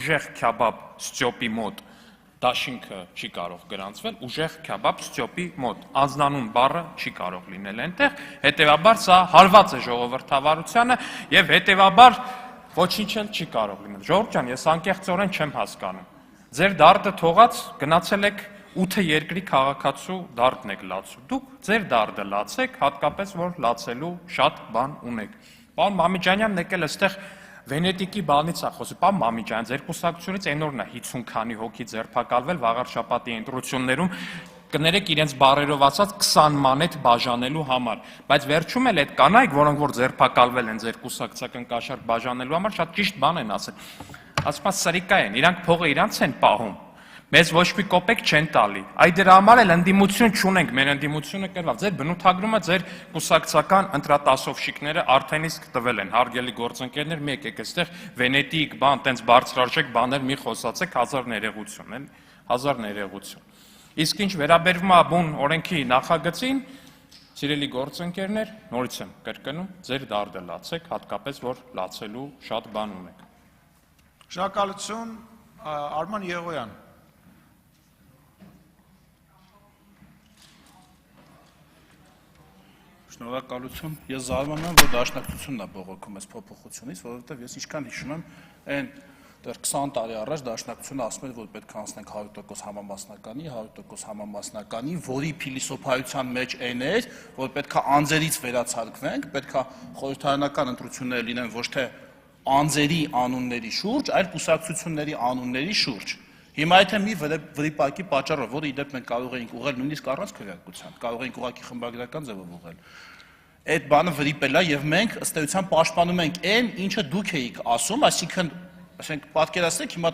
ուժեղ քյաբաբ Ստյոպի մոտ դաշինքը չի կարող գրանցվել, ուժեղ քյաբաբ Ստյոպի մոտ անձնանուն բառը չի կարող լինել այնտեղ, հետևաբար սա հարված է ժողովրդավարությանը եւ հետևաբար ոչինչ էլ չի կարող լինել։ Ժողովուրդ ջան, ես անկեղծորեն չեմ հասկանում։ Ձեր դարտը թողած գնացել եք 8 երկրի քաղաքացու դարտն եք լացու։ Դուք ձեր դարտը լացեք, հատկապես որ լացելու շատ բան ունեք։ Պարոն Մամիջանյանն եկել այստեղ Վենետիկի բանից է խոսում, պարոն Մամիջան, ձեր կուսակցությունից այն օրն է 50 քանի հոգի ձերբակալվել վաղար շաբաթի ընտրություններում, կներեք իրենց բառերով ասած 20 մանեթ բաժանելու համար, բայց վերջում էլ այդ կանայք, որոնք որ ձերբակալվել են ձեր կուսակցական կաշառք բաժանելու համար, շատ ճիշտ բան են ասել։ Ասում սրիկա են, իրանք փողը իրանց են պահում։ Մեզ ոչ մի կոպեկ չեն տալի։ Այ դրա համար էլ ընդդիմություն չունենք, մեր ընդդիմությունը կրվավ։ Ձեր բնութագրումը ձեր կուսակցական ընտրատասովշիկները արդեն իսկ տվել են, հարգելի գործընկերներ, մի եկեք այստեղ Վենետիկ, բան, տենց բարձրարժեք բաներ մի խոսացեք, հազար ներողություն, էլի, հազար ներողություն։ Իսկ ինչ վերաբերվում է բուն օրենքի նախագծին, սիրելի գործընկերներ, նորից եմ կրկնում, ձեր դարտը լացեք, հատկապես որ լացելու շատ բան ունեք։ Շնորհակալություն, Արման Եղոյան։ Շնորհակալություն։ Ես զարմանում եմ, որ դաշնակցությունն է բողոքում այս փոփոխությունից, որովհետև ես ինչքան հիշում եմ, այն դեռ 20 տարի առաջ դաշնակցությունը ասում էր, որ պետք է անցնենք 100% համամասնականի, 100% համամասնականի, որի փիլիսոփայության մեջ այն էր, որ պետք է անձերից վերացարկվենք, պետք է խորհրդարանական ընտրություններ լինեն ոչ թե անձերի անունների շուրջ, այլ կուսակցությունների անունների շուրջ։ Հիմա եթե մի վրիպակի պատճառով, որը իդեպ մենք կարող էինք ուղղել նույնիսկ առանց քվեարկության, կարող էինք ուղղակի խմբագրական ձևով ուղղել։ Այդ բանը վրիպել է եւ մենք ըստ էության պաշտպանում ենք այն, ինչը դուք էիք ասում, այսինքն, ասենք, պատկերացրեք հիմա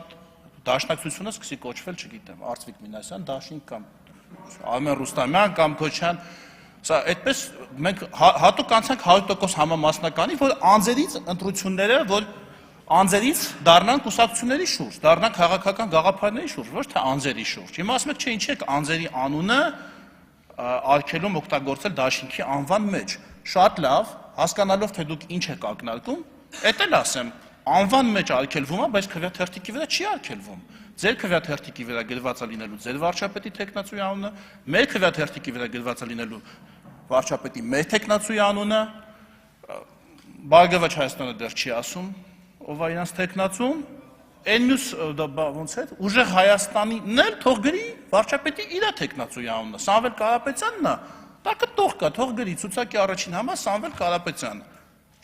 դաշնակցությունը սկսի կոչվել, չգիտեմ, Արծվիկ Մինասյան, Դաշինք կամ Արմեն Ռուստամյան կամ Քոչյան, սա այդպես մենք հատուկ անցանք 100% համամասնականի, որ անձերից ընտրությունները, որ անձերից դառնան կուսակցությունների շուրջ, դառնան քաղաքական գաղափարների շուրջ, ոչ թե անձերի շուրջ։ Հիմա ասում եք, չէ, ինչ եք անձերի անունը արգելում օգտագործել Դաշինքի անվան մեջ։ Շատ լավ, հասկանալով թե դուք ինչ եք ակնարկում, էդ էլ ասեմ, անվան մեջ արգելվում է, բայց քվեաթերթիկի վրա չի արգելվում։ Ձեր քվեաթերթիկի վրա գրված է լինելու ձեր վարչապետի տեխնացուի անունը, մեր քվեաթերթիկի վրա գրված է լինելու վարչապետի մեր տեխնացուի անունը, Բարգավաճ Հայաստանը դեռ չի ասում, ով է իրանց տեխնացուն, այն մյուս ոնց է, ուժեղ Հայաստանին էլ թող գրի վարչապետի իր տեխնացուի անունը, Սամվել Կարապետյանն է, դա կտող կա, թող գրի ցուցակի առաջին համար Սամվել Կարապետյանը։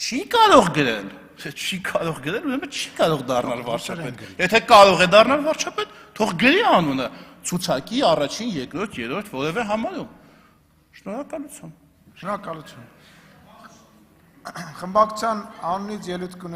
Չի կարող գրել, չի կարող գրել, ուրեմն չի կարող դառնալ վարչապետ։ Եթե կարող է դառնալ վարչապետ, թող գրի անունը ցուցակի առաջին, երկրորդ, երրորդ որևէ համարում։ Շնորհակալություն։ Շնորհակալություն։ Խմբակցության անունից ելույթ կունենա